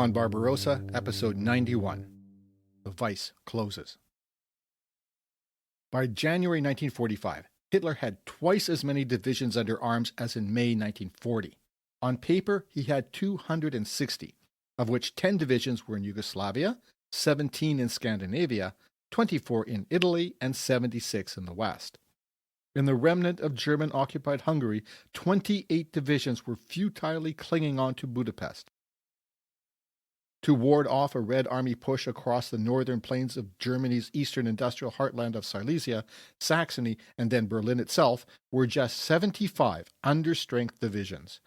Beyond Barbarossa, Episode 91. The Vise closes. By January 1945, Hitler had twice as many divisions under arms as in May 1940. On paper, he had 260, of which 10 divisions were in Yugoslavia, 17 in Scandinavia, 24 in Italy, and 76 in the West. In the remnant of German-occupied Hungary, 28 divisions were futilely clinging on to Budapest. To ward off a Red Army push across the northern plains of Germany's eastern industrial heartland of Silesia, Saxony, and then Berlin itself, were just 75 understrength divisions.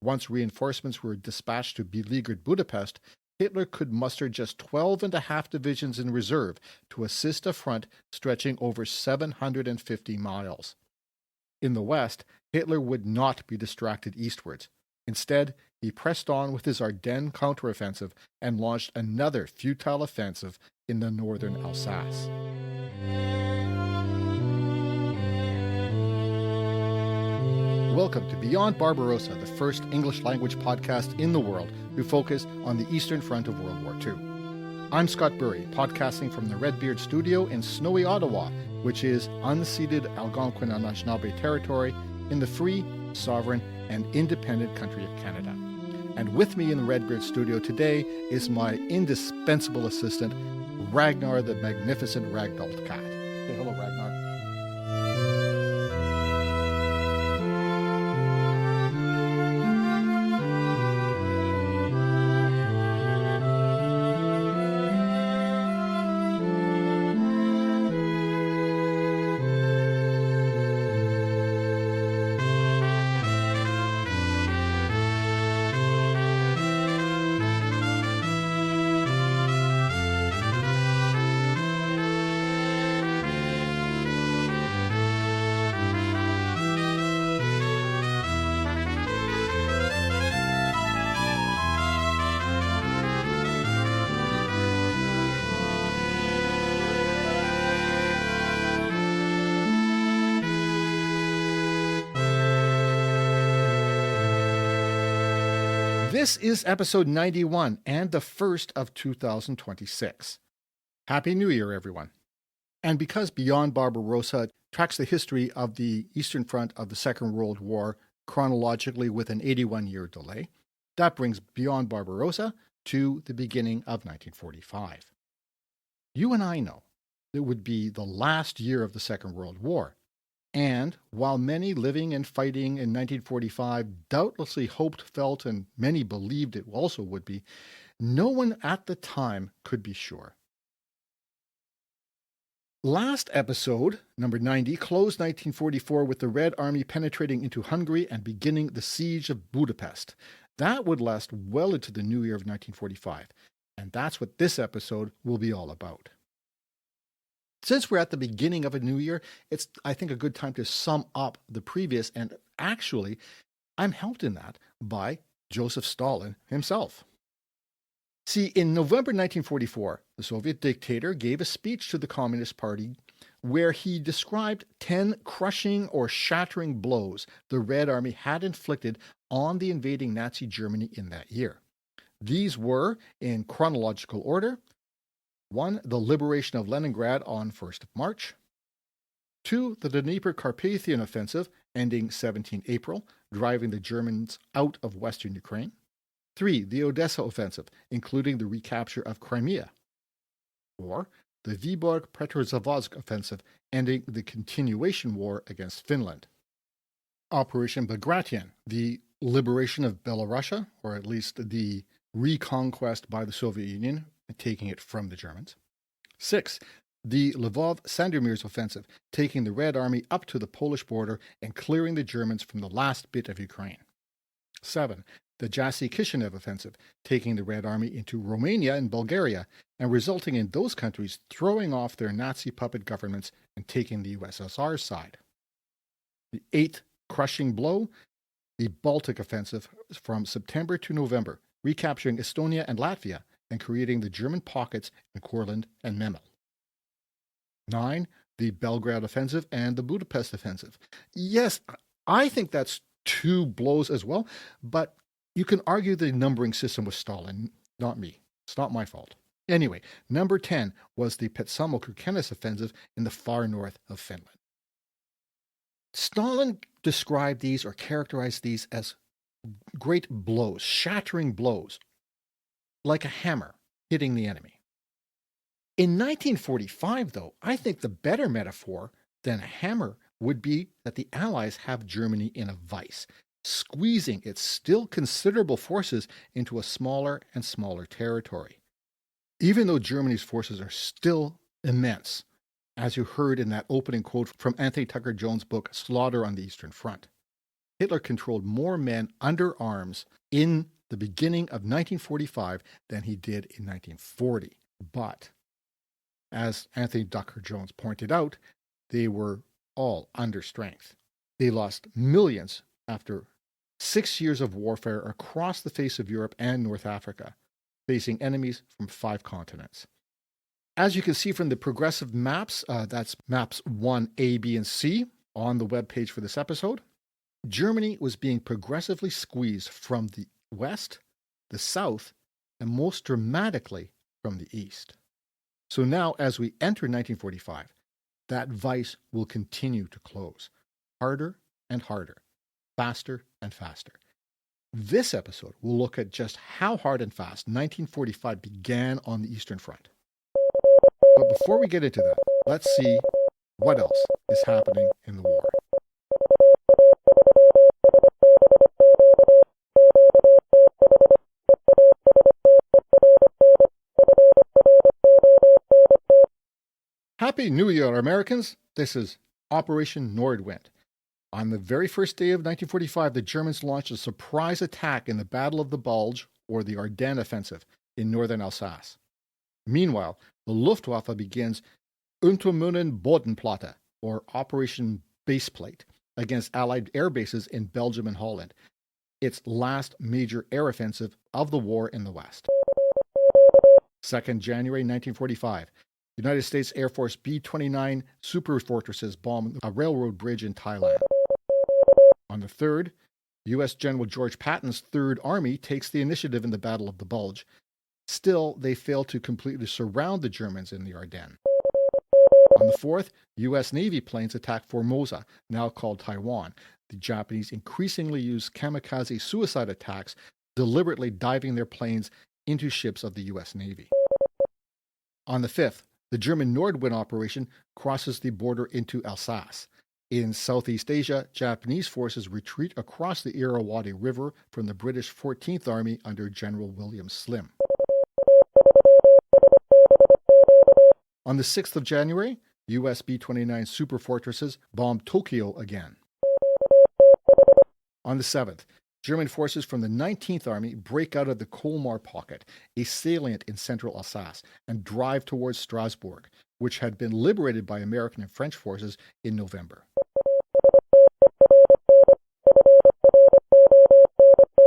Once reinforcements were dispatched to beleaguered Budapest, Hitler could muster just 12.5 divisions in reserve to assist a front stretching over 750 miles. In the west, Hitler would not be distracted eastwards. Instead, he pressed on with his Ardennes counteroffensive and launched another futile offensive in the northern Alsace. Welcome to Beyond Barbarossa, the first English-language podcast in the world to focus on the Eastern Front of World War II. I'm Scott Burry, podcasting from the Redbeard Studio in snowy Ottawa, which is unceded Algonquin and Anishinaabe territory in the free, sovereign, and independent country of Canada. And with me in the Redbeard Studio today is my indispensable assistant, Ragnar the Magnificent Ragdoll Cat. Say hello, Ragnar. This is episode 91 and the first of 2026. Happy New Year, everyone. And because Beyond Barbarossa tracks the history of the Eastern Front of the Second World War chronologically with an 81-year delay, that brings Beyond Barbarossa to the beginning of 1945. You and I know it would be the last year of the Second World War. And while many living and fighting in 1945 doubtlessly hoped, felt, and many believed it also would be, no one at the time could be sure. Last episode, number 90, closed 1944 with the Red Army penetrating into Hungary and beginning the siege of Budapest. That would last well into the new year of 1945, and that's what this episode will be all about. Since we're at the beginning of a new year, it's, I think, a good time to sum up the previous, and actually, I'm helped in that by Joseph Stalin himself. See, in November 1944, the Soviet dictator gave a speech to the Communist Party where he described 10 crushing or shattering blows the Red Army had inflicted on the invading Nazi Germany in that year. These were, in chronological order, 1. The liberation of Leningrad on 1st of March. 2. The Dnieper-Carpathian offensive, ending 17 April, driving the Germans out of western Ukraine. 3. The Odessa offensive, including the recapture of Crimea. 4. The Vyborg-Petrozavodsk offensive, ending the continuation war against Finland. Operation Bagration, the liberation of Belarusia, or at least the reconquest by the Soviet Union, taking it from the Germans. 6. The Lvov-Sandomierz offensive, taking the Red Army up to the Polish border and clearing the Germans from the last bit of Ukraine. 7. The Jassy-Kishinev offensive, taking the Red Army into Romania and Bulgaria and resulting in those countries throwing off their Nazi puppet governments and taking the USSR side. The 8th crushing blow, the Baltic offensive from September to November, recapturing Estonia and Latvia and creating the German pockets in Courland and Memel. 9. The Belgrade offensive and the Budapest offensive. Yes, I think that's 2 blows as well, but you can argue the numbering system with Stalin. Not me. It's not my fault. Anyway, number 10 was the Petsamo-Kirkenes offensive in the far north of Finland. Stalin described these or characterized these as great blows, shattering blows, like a hammer hitting the enemy. In 1945, though, I think the better metaphor than a hammer would be that the Allies have Germany in a vice, squeezing its still considerable forces into a smaller and smaller territory. Even though Germany's forces are still immense, as you heard in that opening quote from Anthony Tucker Jones' book, Slaughter on the Eastern Front, Hitler controlled more men under arms in the beginning of 1945 than he did in 1940. But, as Anthony Tucker Jones pointed out, they were all under strength. They lost millions after 6 years of warfare across the face of Europe and North Africa, facing enemies from 5 continents. As you can see from the progressive maps, that's maps 1, A, B, and C on the webpage for this episode, Germany was being progressively squeezed from the west, the south, and most dramatically from the east. So now, as we enter 1945, that vice will continue to close, harder and harder, faster and faster. This episode will look at just how hard and fast 1945 began on the Eastern Front. But before we get into that, let's see what else is happening in the war. Happy New Year, Americans! This is Operation Nordwind. On the very first day of 1945, the Germans launched a surprise attack in the Battle of the Bulge, or the Ardennes Offensive, in northern Alsace. Meanwhile, the Luftwaffe begins Untermünnen Bodenplatte, or Operation Baseplate, against Allied air bases in Belgium and Holland, its last major air offensive of the war in the West. 2nd January 1945. United States Air Force B-29 Super Fortresses bomb a railroad bridge in Thailand. On the 3rd, U.S. General George Patton's Third Army takes the initiative in the Battle of the Bulge. Still, they fail to completely surround the Germans in the Ardennes. On the 4th, U.S. Navy planes attack Formosa, now called Taiwan. The Japanese increasingly use kamikaze suicide attacks, deliberately diving their planes into ships of the U.S. Navy. On the 5th, the German Nordwind operation crosses the border into Alsace. In Southeast Asia, Japanese forces retreat across the Irrawaddy River from the British 14th Army under General William Slim. On the 6th of January, U.S. B-29 Super Fortresses bomb Tokyo again. On the 7th, German forces from the 19th Army break out of the Colmar Pocket, a salient in central Alsace, and drive towards Strasbourg, which had been liberated by American and French forces in November.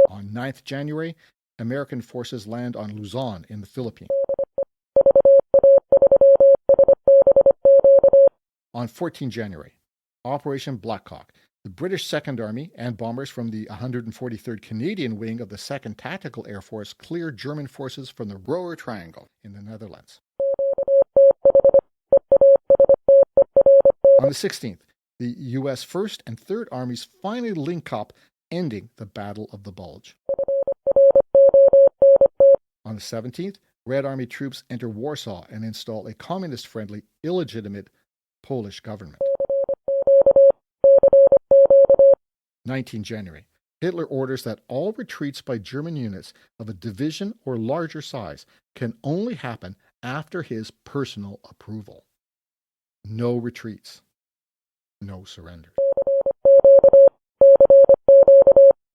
On 9th January, American forces land on Luzon in the Philippines. On 14 January, Operation Blackhawk. The British Second Army and bombers from the 143rd Canadian Wing of the 2nd Tactical Air Force cleared German forces from the Roer Triangle in the Netherlands. On the 16th, the U.S. 1st and 3rd Armies finally link up, ending the Battle of the Bulge. On the 17th, Red Army troops enter Warsaw and install a communist-friendly, illegitimate Polish government. 19 January. Hitler orders that all retreats by German units of a division or larger size can only happen after his personal approval. No retreats. No surrenders.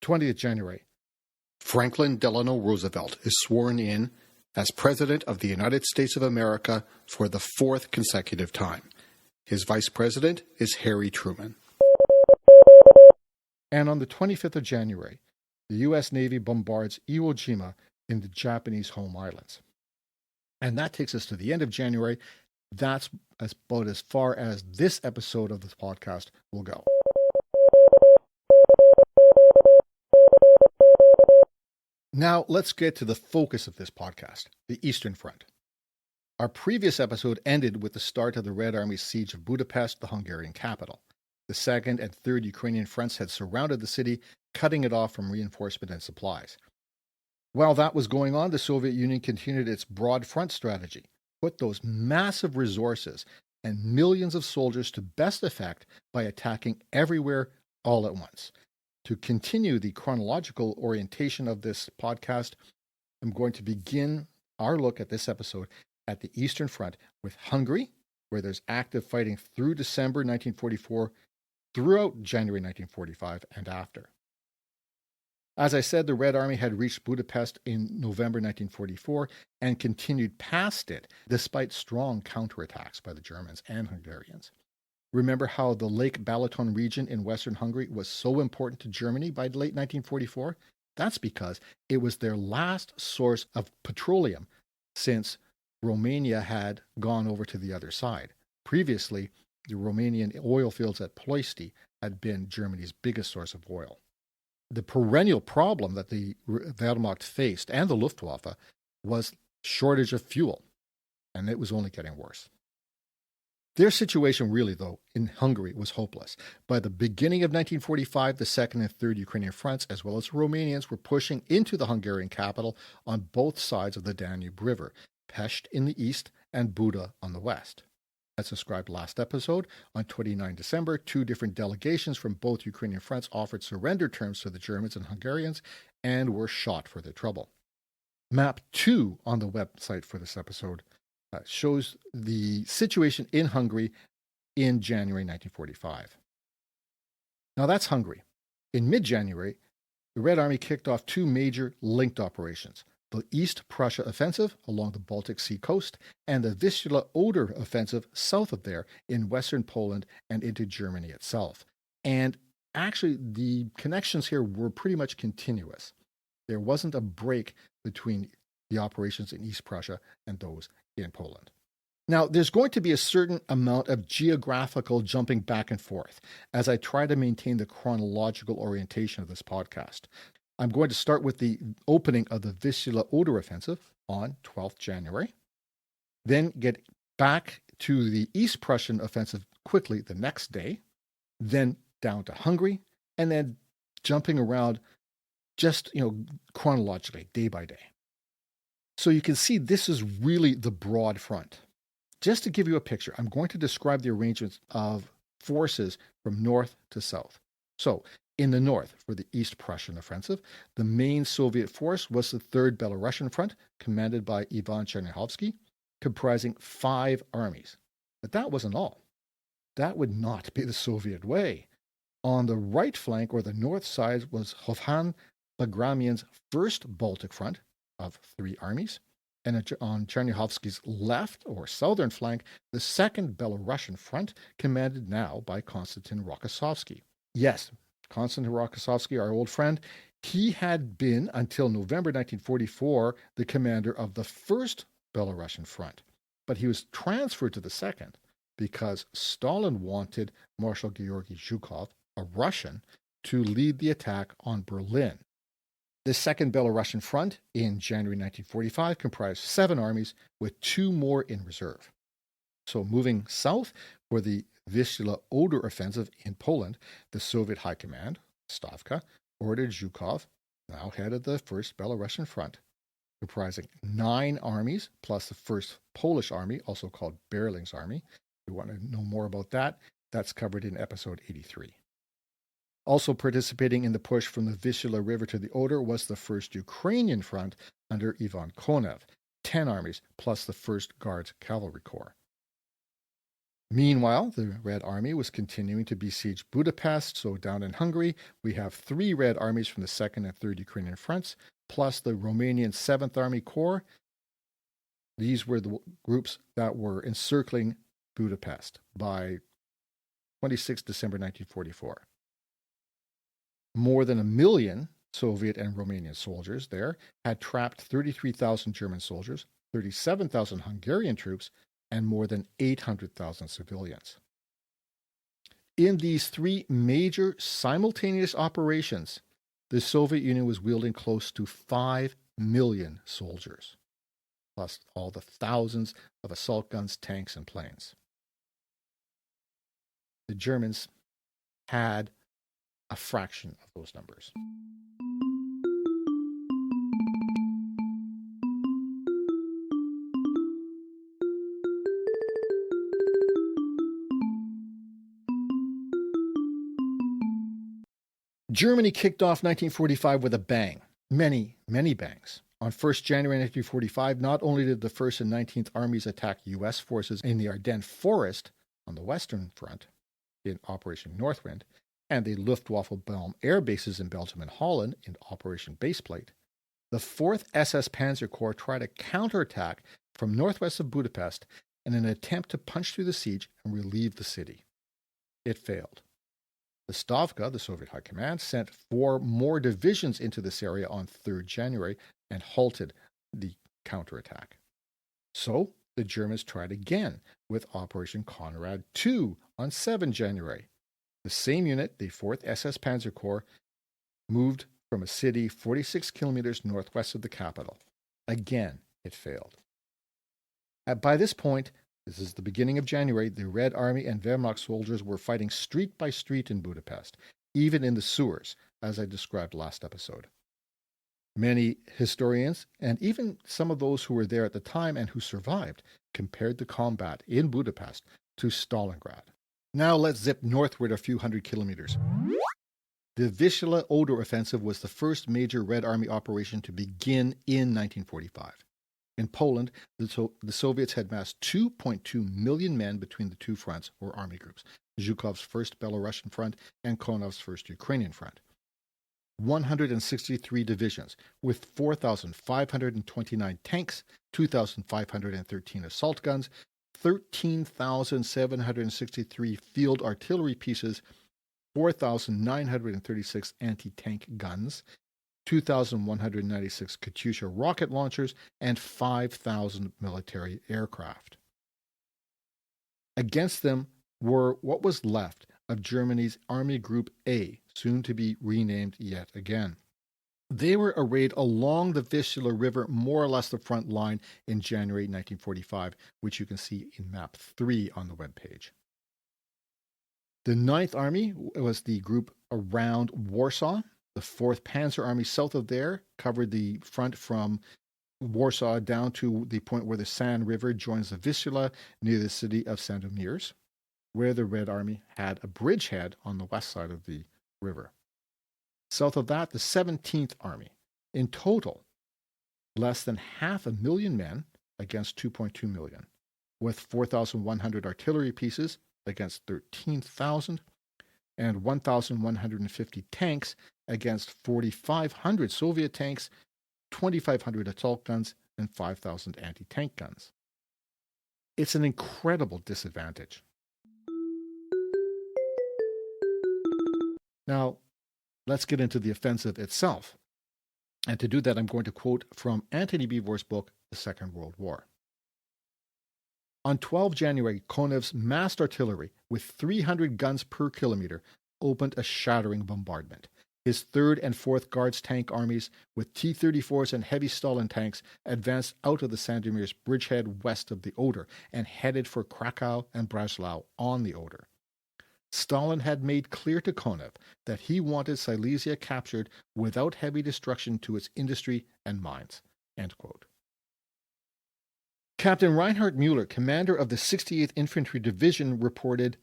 20th January. Franklin Delano Roosevelt is sworn in as President of the United States of America for the 4th consecutive time. His Vice President is Harry Truman. And on the 25th of January, the U.S. Navy bombards Iwo Jima in the Japanese home islands. And that takes us to the end of January. That's about as far as this episode of the podcast will go. Now, let's get to the focus of this podcast, the Eastern Front. Our previous episode ended with the start of the Red Army's siege of Budapest, the Hungarian capital. The 2nd and 3rd Ukrainian fronts had surrounded the city, cutting it off from reinforcement and supplies. While that was going on, the Soviet Union continued its broad front strategy, put those massive resources and millions of soldiers to best effect by attacking everywhere all at once. To continue the chronological orientation of this podcast, I'm going to begin our look at this episode at the Eastern Front with Hungary, where there's active fighting through December 1944, throughout January 1945, and after. As I said, the Red Army had reached Budapest in November 1944 and continued past it, despite strong counterattacks by the Germans and Hungarians. Remember how the Lake Balaton region in western Hungary was so important to Germany by late 1944? That's because it was their last source of petroleum since Romania had gone over to the other side. Previously, the Romanian oil fields at Ploiești had been Germany's biggest source of oil. The perennial problem that the Wehrmacht faced and the Luftwaffe was shortage of fuel, and it was only getting worse. Their situation really, though, in Hungary was hopeless. By the beginning of 1945, the 2nd and 3rd Ukrainian fronts, as well as the Romanians, were pushing into the Hungarian capital on both sides of the Danube River, Pest in the east and Buda on the west. As described last episode, on 29 December, 2 different delegations from both Ukrainian fronts offered surrender terms to the Germans and Hungarians and were shot for their trouble. Map 2 on the website for this episode shows the situation in Hungary in January 1945. Now that's Hungary. In mid-January, the Red Army kicked off 2 major linked operations, the East Prussia offensive along the Baltic Sea coast and the Vistula-Oder offensive south of there in western Poland and into Germany itself. And actually, the connections here were pretty much continuous. There wasn't a break between the operations in East Prussia and those in Poland. Now, there's going to be a certain amount of geographical jumping back and forth as I try to maintain the chronological orientation of this podcast. I'm going to start with the opening of the Vistula-Oder offensive on 12th January, then get back to the East Prussian offensive quickly the next day, then down to Hungary, and then jumping around just, chronologically, day by day. So you can see this is really the broad front. Just to give you a picture, I'm going to describe the arrangements of forces from north to south. So, in the north, for the East Prussian offensive, the main Soviet force was the 3rd Belarusian Front, commanded by Ivan Chernyakhovsky, comprising 5 armies. But that wasn't all. That would not be the Soviet way. On the right flank, or the north side, was Hovhan Bagramian's 1st Baltic Front, of 3 armies, and on Chernyakhovsky's left or southern flank, the 2nd Belarusian Front, commanded now by Konstantin Rokossovsky. Yes, Konstantin Rokossovsky, our old friend, he had been, until November 1944, the commander of the 1st Belarusian Front, but he was transferred to the 2nd because Stalin wanted Marshal Georgy Zhukov, a Russian, to lead the attack on Berlin. The 2nd Belarusian Front in January 1945 comprised 7 armies with 2 more in reserve. So moving south for the Vistula-Oder offensive in Poland, the Soviet High Command, Stavka, ordered Zhukov, now head of the 1st Belarusian Front, comprising 9 armies plus the 1st Polish Army, also called Berling's Army. If you want to know more about that, that's covered in episode 83. Also participating in the push from the Vistula River to the Oder was the 1st Ukrainian Front under Ivan Konev, 10 armies plus the 1st Guards Cavalry Corps. Meanwhile, the Red Army was continuing to besiege Budapest, so down in Hungary, we have 3 Red Armies from the 2nd and 3rd Ukrainian fronts, plus the Romanian 7th Army Corps. These were the groups that were encircling Budapest by 26 December 1944. More than 1 million Soviet and Romanian soldiers there had trapped 33,000 German soldiers, 37,000 Hungarian troops, and more than 800,000 civilians. In these 3 major simultaneous operations, the Soviet Union was wielding close to 5 million soldiers, plus all the thousands of assault guns, tanks, and planes. The Germans had a fraction of those numbers. Germany kicked off 1945 with a bang. Many, many bangs. On 1st January 1945, not only did the 1st and 19th Armies attack U.S. forces in the Ardennes Forest on the Western Front in Operation Northwind, and the Luftwaffe bomb air bases in Belgium and Holland in Operation Baseplate, the 4th SS Panzer Corps tried a counterattack from northwest of Budapest in an attempt to punch through the siege and relieve the city. It failed. The Stavka, the Soviet High Command, sent 4 more divisions into this area on 3rd January and halted the counterattack. So the Germans tried again with Operation Conrad II on 7 January. The same unit, the 4th SS Panzer Corps, moved from a city 46 kilometers northwest of the capital. Again, it failed. By this point, this is the beginning of January, the Red Army and Wehrmacht soldiers were fighting street by street in Budapest, even in the sewers, as I described last episode. Many historians, and even some of those who were there at the time and who survived, compared the combat in Budapest to Stalingrad. Now let's zip northward a few hundred kilometers. The Vistula-Oder offensive was the first major Red Army operation to begin in 1945. In Poland, the Soviets had massed 2.2 million men between the two fronts, or army groups, Zhukov's 1st Belarusian Front and Konov's 1st Ukrainian Front. 163 divisions, with 4,529 tanks, 2,513 assault guns, 13,763 field artillery pieces, 4,936 anti-tank guns, 2,196 Katyusha rocket launchers, and 5,000 military aircraft. Against them were what was left of Germany's Army Group A, soon to be renamed yet again. They were arrayed along the Vistula River, more or less the front line, in January 1945, which you can see in map 3 on the webpage. The 9th Army was the group around Warsaw. The 4th Panzer Army south of there covered the front from Warsaw down to the point where the San River joins the Vistula near the city of Sandomierz, where the Red Army had a bridgehead on the west side of the river. South of that, the 17th Army. In total, less than 500,000 men against 2.2 million, with 4,100 artillery pieces against 13,000, and 1,150 tanks against 4,500 Soviet tanks, 2,500 assault guns, and 5,000 anti-tank guns. It's an incredible disadvantage. Now, let's get into the offensive itself. And to do that, I'm going to quote from Antony Beevor's book, The Second World War. On 12 January, Konev's massed artillery, with 300 guns per kilometer, opened a shattering bombardment. His 3rd and 4th Guards tank armies, with T-34s and heavy Stalin tanks, advanced out of the Sandomierz bridgehead west of the Oder and headed for Krakow and Breslau on the Oder. Stalin had made clear to Konev that he wanted Silesia captured without heavy destruction to its industry and mines. End quote. Captain Reinhard Müller, commander of the 68th Infantry Division, reported,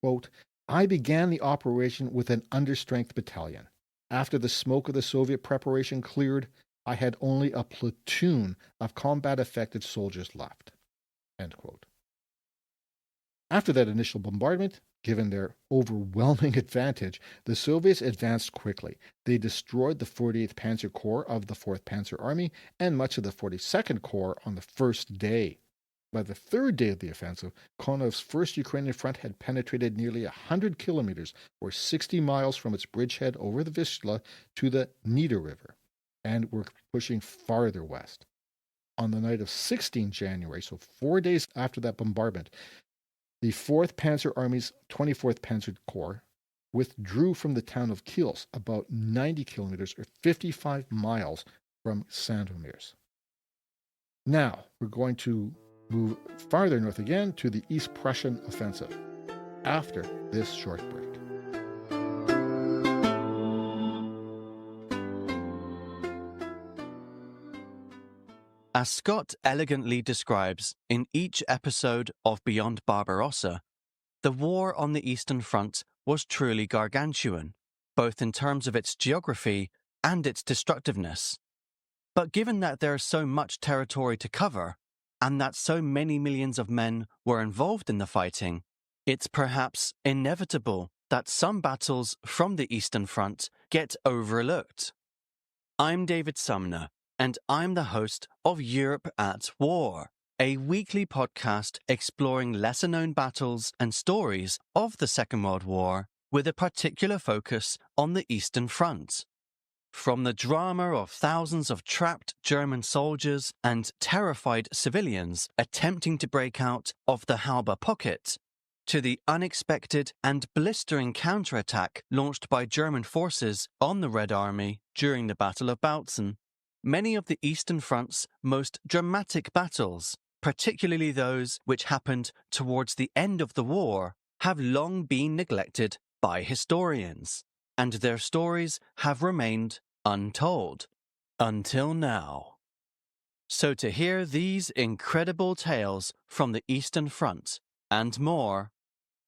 quote, "I began the operation with an understrength battalion. After the smoke of the Soviet preparation cleared, I had only a platoon of combat-affected soldiers left." End quote. After that initial bombardment, given their overwhelming advantage, the Soviets advanced quickly. They destroyed the 48th Panzer Corps of the 4th Panzer Army and much of the 42nd Corps on the first day. By the 3rd day of the offensive, Konev's 1st Ukrainian Front had penetrated nearly 100 kilometers, or 60 miles from its bridgehead over the Vistula to the Nida River, and were pushing farther west. On the night of 16 January, so 4 days after that bombardment, the 4th Panzer Army's 24th Panzer Corps withdrew from the town of Kielce, about 90 kilometers or 55 miles from Sandomierz. Now, we're going to move farther north again to the East Prussian offensive after this short break. As Scott elegantly describes in each episode of Beyond Barbarossa, the war on the Eastern Front was truly gargantuan, both in terms of its geography and its destructiveness. But given that there is so much territory to cover, and that so many millions of men were involved in the fighting, it's perhaps inevitable that some battles from the Eastern Front get overlooked. I'm David Sumner, and I'm the host of Europe at War, a weekly podcast exploring lesser-known battles and stories of the Second World War with a particular focus on the Eastern Front. From the drama of thousands of trapped German soldiers and terrified civilians attempting to break out of the Halbe pocket, to the unexpected and blistering counterattack launched by German forces on the Red Army during the Battle of Bautzen, many of the Eastern Front's most dramatic battles, particularly those which happened towards the end of the war, have long been neglected by historians, and their stories have remained untold until now. So to hear these incredible tales from the Eastern Front and more,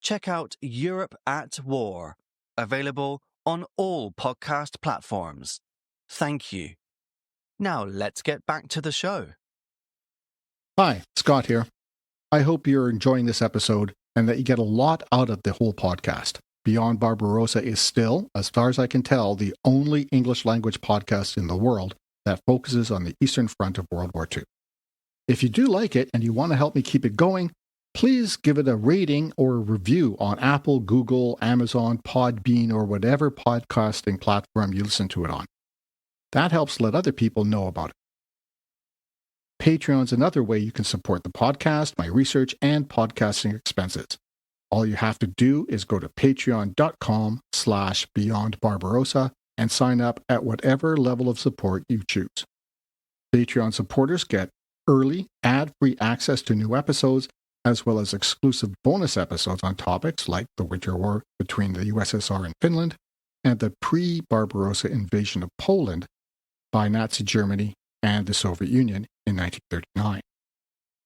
check out Europe at War, available on all podcast platforms. Thank you. Now let's get back to the show. Hi, Scott here. I hope you're enjoying this episode and that you get a lot out of the whole podcast. Beyond Barbarossa is still, as far as I can tell, the only English language podcast in the world that focuses on the Eastern Front of World War II. If you do like it and you want to help me keep it going, please give it a rating or a review on Apple, Google, Amazon, Podbean, or whatever podcasting platform you listen to it on. That helps let other people know about it. Patreon's another way you can support the podcast, my research, and podcasting expenses. All you have to do is go to patreon.com/beyondbarbarossa and sign up at whatever level of support you choose. Patreon supporters get early, ad-free access to new episodes, as well as exclusive bonus episodes on topics like the Winter War between the USSR and Finland and the pre-Barbarossa invasion of Poland by Nazi Germany and the Soviet Union in 1939.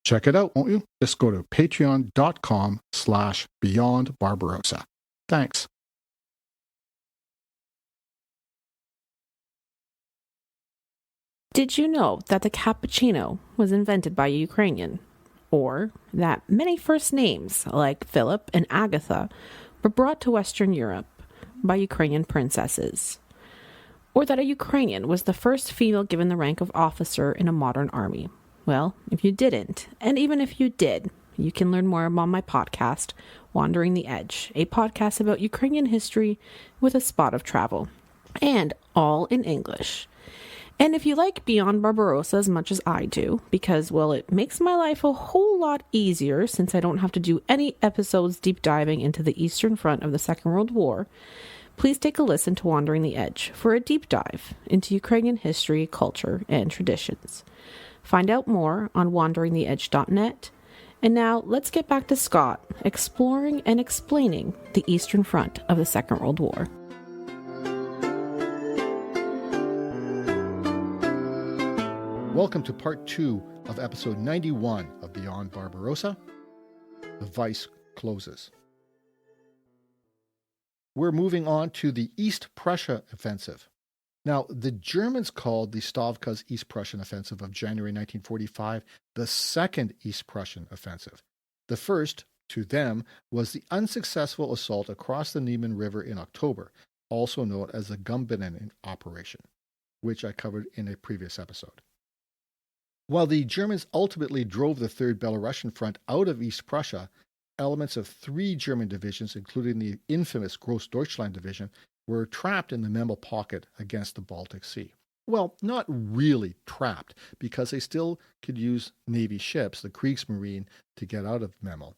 Check it out, won't you? Just go to patreon.com/beyondbarbarossa. Thanks. Did you know that the cappuccino was invented by a Ukrainian? Or that many first names, like Philip and Agatha, were brought to Western Europe by Ukrainian princesses? Or that a Ukrainian was the first female given the rank of officer in a modern army? Well, if you didn't, and even if you did, you can learn more on my podcast, Wandering the Edge, a podcast about Ukrainian history with a spot of travel, and all in English. And if you like Beyond Barbarossa as much as I do, because, well, it makes my life a whole lot easier since I don't have to do any episodes deep diving into the Eastern Front of the Second World War, please take a listen to Wandering the Edge for a deep dive into Ukrainian history, culture, and traditions. Find out more on wanderingtheedge.net. And now let's get back to Scott exploring and explaining the Eastern Front of the Second World War. Welcome to part 2 of episode 91 of Beyond Barbarossa. The Vise closes. We're moving on to the East Prussia offensive. Now, the Germans called the Stavka's East Prussian offensive of January 1945 the Second East Prussian offensive. The first, to them, was the unsuccessful assault across the Niemen River in October, also known as the Gumbinnen operation, which I covered in a previous episode. While the Germans ultimately drove the Third Belarusian Front out of East Prussia, elements of 3 German divisions, including the infamous Grossdeutschland Division, were trapped in the Memel pocket against the Baltic Sea. Well, not really trapped, because they still could use Navy ships, the Kriegsmarine, to get out of Memel.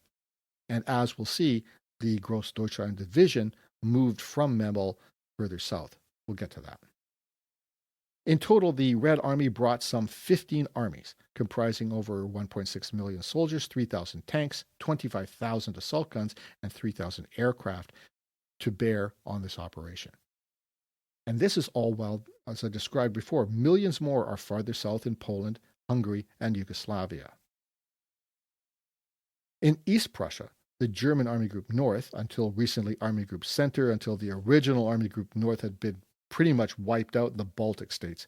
And as we'll see, the Grossdeutschland Division moved from Memel further south. We'll get to that. In total, the Red Army brought some 15 armies, comprising over 1.6 million soldiers, 3,000 tanks, 25,000 assault guns, and 3,000 aircraft to bear on this operation. And this is all while, as I described before, millions more are farther south in Poland, Hungary, and Yugoslavia. In East Prussia, the German Army Group North, until recently Army Group Center, until the original Army Group North had been pretty much wiped out in the Baltic states,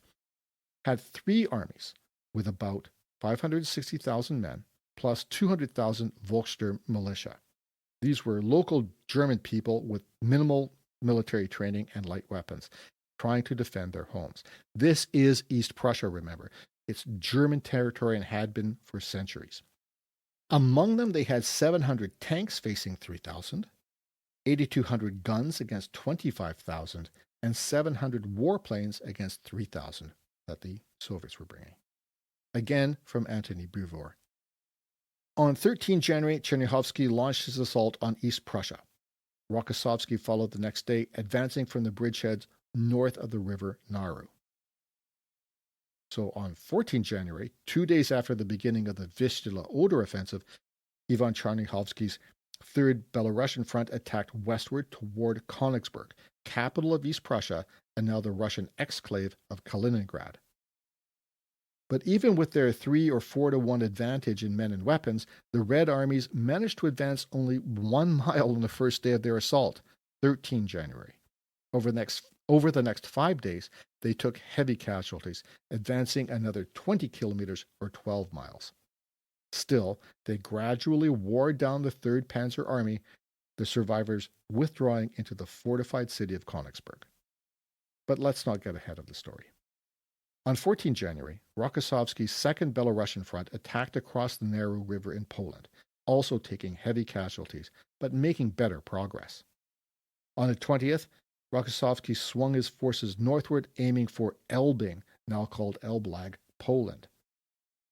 had 3 armies with about 560,000 men plus 200,000 Volkssturm militia. These were local German people with minimal military training and light weapons, trying to defend their homes. This is East Prussia, remember. It's German territory and had been for centuries. Among them, they had 700 tanks facing 3,000, 8,200 guns against 25,000, and 700 warplanes against 3,000 that the Soviets were bringing. Again, from Antony Beauvoir. On 13 January, Chernyakhovsky launched his assault on East Prussia. Rokossovsky followed the next day, advancing from the bridgeheads north of the river Naru. So on 14 January, 2 days after the beginning of the Vistula-Oder offensive, Ivan Chernyakhovsky's 3rd Belarusian Front attacked westward toward Königsberg, capital of East Prussia and now the Russian exclave of Kaliningrad. But even with their 3 or 4 to 1 advantage in men and weapons, the Red armies managed to advance only 1 mile on the first day of their assault, 13 January. Over the next 5 days, they took heavy casualties, advancing another 20 kilometers or 12 miles. Still, they gradually wore down the 3rd Panzer Army, the survivors withdrawing into the fortified city of Königsberg. But let's not get ahead of the story. On 14 January, Rokossovsky's 2nd Belarusian Front attacked across the Naru River in Poland, also taking heavy casualties, but making better progress. On the 20th, Rokossovsky swung his forces northward, aiming for Elbing, now called Elblag, Poland.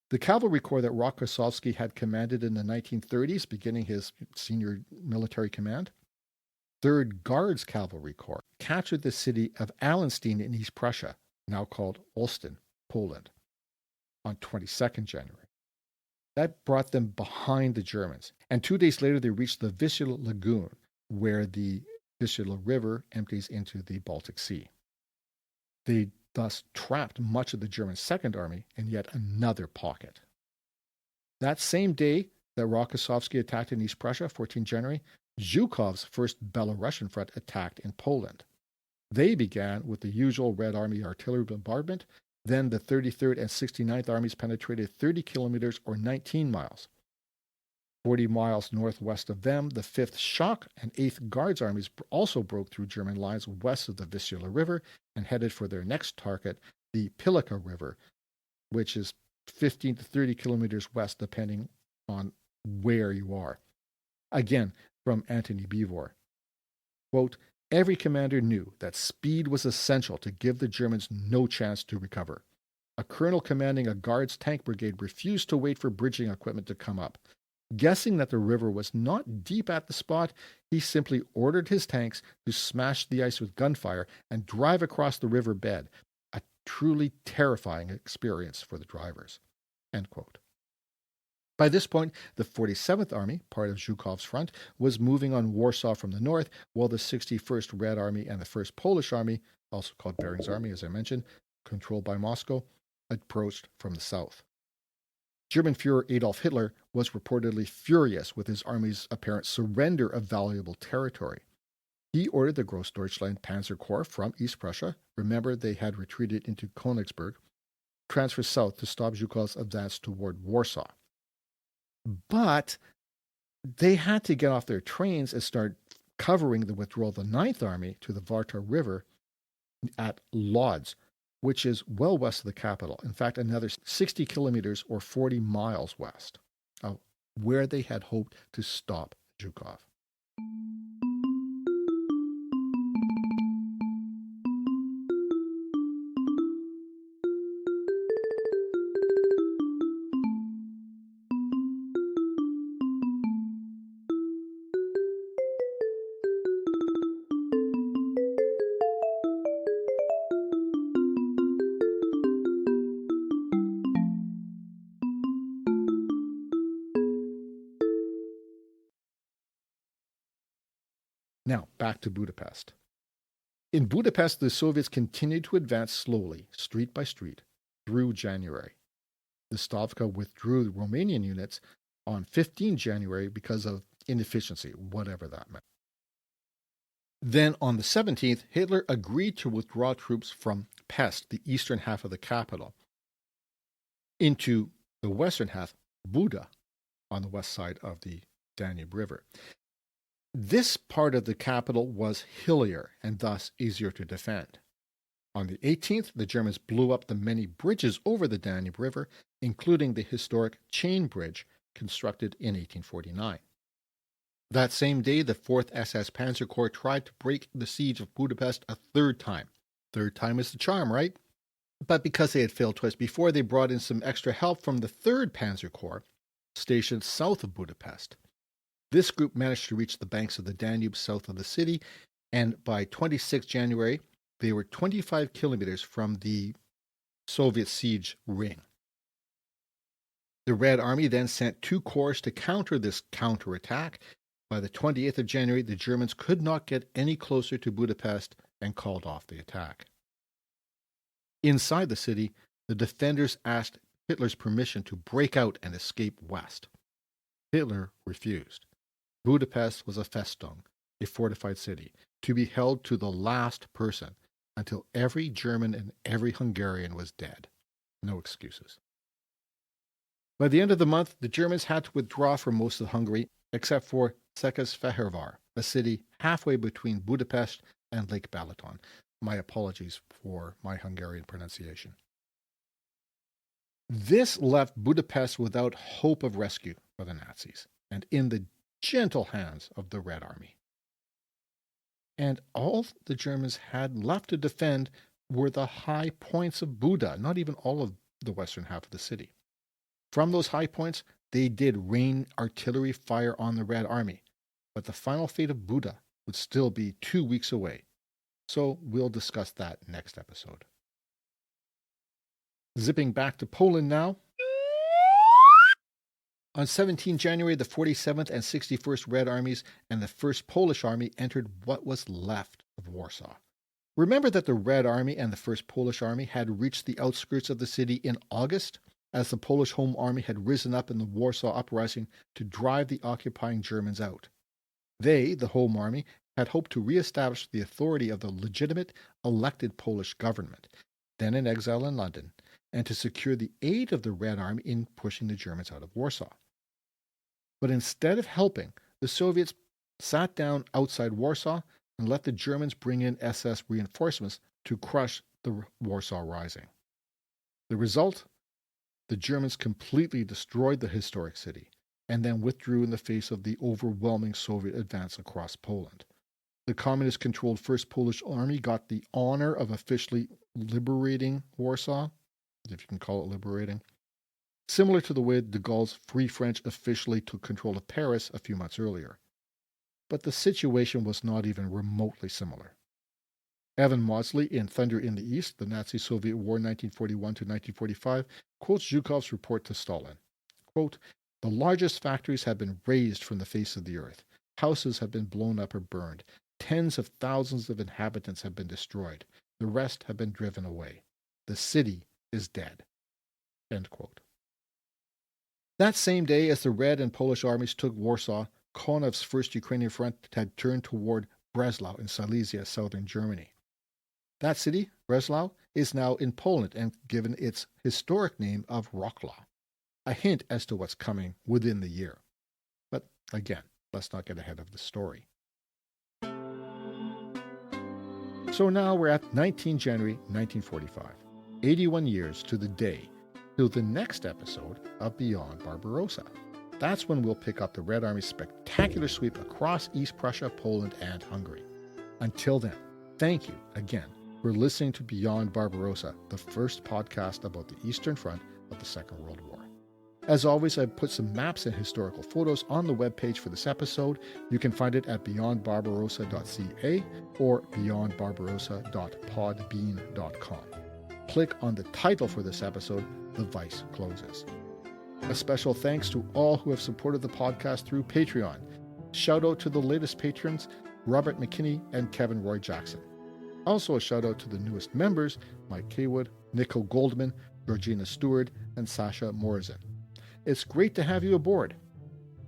The cavalry corps that Rokossovsky had commanded in the 1930s, beginning his senior military command, 3rd Guards Cavalry Corps, captured the city of Allenstein in East Prussia, now called Olsztyn, Poland, on 22nd January. That brought them behind the Germans, and 2 days later they reached the Vistula Lagoon, where the Vistula River empties into the Baltic Sea. They thus trapped much of the German Second Army in yet another pocket. That same day that Rokossovsky attacked in East Prussia, 14 January, Zhukov's 1st Belarusian Front attacked in Poland. They began with the usual Red Army artillery bombardment. Then the 33rd and 69th Armies penetrated 30 kilometers or 19 miles. 40 miles northwest of them, the 5th Shock and 8th Guards Armies also broke through German lines west of the Vistula River and headed for their next target, the Pilica River, which is 15 to 30 kilometers west, depending on where you are. Again, from Antony Beauvoir. Quote, every commander knew that speed was essential to give the Germans no chance to recover. A colonel commanding a Guards tank brigade refused to wait for bridging equipment to come up. Guessing that the river was not deep at the spot, he simply ordered his tanks to smash the ice with gunfire and drive across the river bed, a truly terrifying experience for the drivers. End quote. By this point, the 47th Army, part of Zhukov's front, was moving on Warsaw from the north, while the 61st Red Army and the 1st Polish Army, also called Bering's Army, as I mentioned, controlled by Moscow, approached from the south. German Führer Adolf Hitler was reportedly furious with his army's apparent surrender of valuable territory. He ordered the Grossdeutschland Panzer Corps from East Prussia, remember they had retreated into Königsberg, transfer south to stop Zhukov's advance toward Warsaw. But they had to get off their trains and start covering the withdrawal of the 9th Army to the Varta River at Lodz, which is well west of the capital. In fact, another 60 kilometers or 40 miles west of where they had hoped to stop Zhukov. Now, back to Budapest. In Budapest, the Soviets continued to advance slowly, street by street, through January. The Stavka withdrew the Romanian units on 15 January because of inefficiency, whatever that meant. Then on the 17th, Hitler agreed to withdraw troops from Pest, the eastern half of the capital, into the western half, Buda, on the west side of the Danube River. This part of the capital was hillier and thus easier to defend. On the 18th, the Germans blew up the many bridges over the Danube River, including the historic Chain Bridge constructed in 1849. That same day, the 4th SS Panzer Corps tried to break the siege of Budapest a third time. Third time is the charm, right? But because they had failed twice before, they brought in some extra help from the 3rd Panzer Corps, stationed south of Budapest. This group managed to reach the banks of the Danube south of the city, and by 26 January, they were 25 kilometers from the Soviet siege ring. The Red Army then sent 2 corps to counter this counterattack. By the 28th of January, the Germans could not get any closer to Budapest and called off the attack. Inside the city, the defenders asked Hitler's permission to break out and escape west. Hitler refused. Budapest was a Festung, a fortified city, to be held to the last person until every German and every Hungarian was dead. No excuses. By the end of the month, the Germans had to withdraw from most of Hungary, except for Székesfehérvár, a city halfway between Budapest and Lake Balaton. My apologies for my Hungarian pronunciation. This left Budapest without hope of rescue for the Nazis, and in the gentle hands of the Red Army. And all the Germans had left to defend were the high points of Buda, not even all of the western half of the city. From those high points, they did rain artillery fire on the Red Army, but the final fate of Buda would still be 2 weeks away. So we'll discuss that next episode. Zipping back to Poland now. On 17 January, the 47th and 61st Red Armies and the 1st Polish Army entered what was left of Warsaw. Remember that the Red Army and the 1st Polish Army had reached the outskirts of the city in August, as the Polish Home Army had risen up in the Warsaw Uprising to drive the occupying Germans out. They, the Home Army, had hoped to re-establish the authority of the legitimate, elected Polish government, then in exile in London, and to secure the aid of the Red Army in pushing the Germans out of Warsaw. But instead of helping, the Soviets sat down outside Warsaw and let the Germans bring in SS reinforcements to crush the Warsaw Rising. The result? The Germans completely destroyed the historic city and then withdrew in the face of the overwhelming Soviet advance across Poland. The communist-controlled 1st Polish Army got the honor of officially liberating Warsaw, if you can call it liberating, similar to the way de Gaulle's Free French officially took control of Paris a few months earlier. But the situation was not even remotely similar. Evan Maudsley in Thunder in the East, the Nazi-Soviet War 1941 to 1945, quotes Zhukov's report to Stalin. Quote, "The largest factories have been razed from the face of the earth. Houses have been blown up or burned. Tens of thousands of inhabitants have been destroyed. The rest have been driven away. The city is dead." End quote. That same day, as the Red and Polish armies took Warsaw, Konev's 1st Ukrainian Front had turned toward Breslau in Silesia, southern Germany. That city, Breslau, is now in Poland and given its historic name of Wrocław, a hint as to what's coming within the year. But again, let's not get ahead of the story. So now we're at 19 January 1945, 81 years to the day, till the next episode of Beyond Barbarossa. That's when we'll pick up the Red Army's spectacular sweep across East Prussia, Poland, and Hungary. Until then, thank you again for listening to Beyond Barbarossa, the first podcast about the Eastern Front of the Second World War. As always, I've put some maps and historical photos on the webpage for this episode. You can find it at beyondbarbarossa.ca or beyondbarbarossa.podbean.com. Click on the title for this episode, The Vise Closes. A special thanks to all who have supported the podcast through Patreon. Shout out to the latest patrons, Robert McKinney, and Kevin Roy Jackson. Also a shout out to the newest members, Mike Kaywood, Nicole Goldman, Georgina Stewart, and Sasha Morzin. It's great to have you aboard.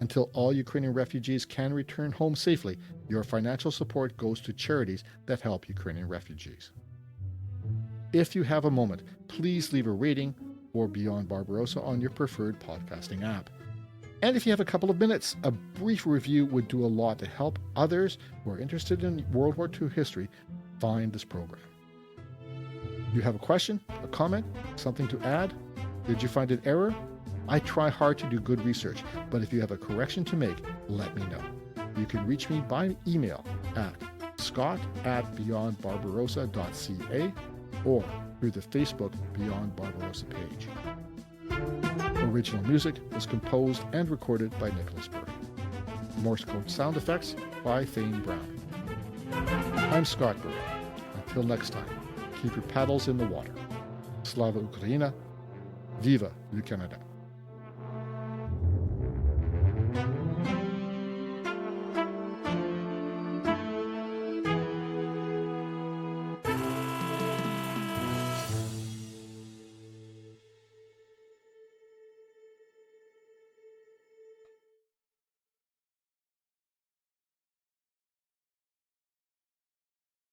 Until all Ukrainian refugees can return home safely, your financial support goes to charities that help Ukrainian refugees. If you have a moment, please leave a rating for Beyond Barbarossa on your preferred podcasting app. And if you have a couple of minutes, a brief review would do a lot to help others who are interested in World War II history find this program. You have a question, a comment, something to add? Did you find an error? I try hard to do good research, but if you have a correction to make, let me know. You can reach me by email at scott@beyondbarbarossa.ca or through the Facebook Beyond Barbarossa page. Original music was composed and recorded by Nicholas Burke. Morse code sound effects by Thane Brown. I'm Scott Burke. Until next time, keep your paddles in the water. Slava Ukraina, Viva le Canada.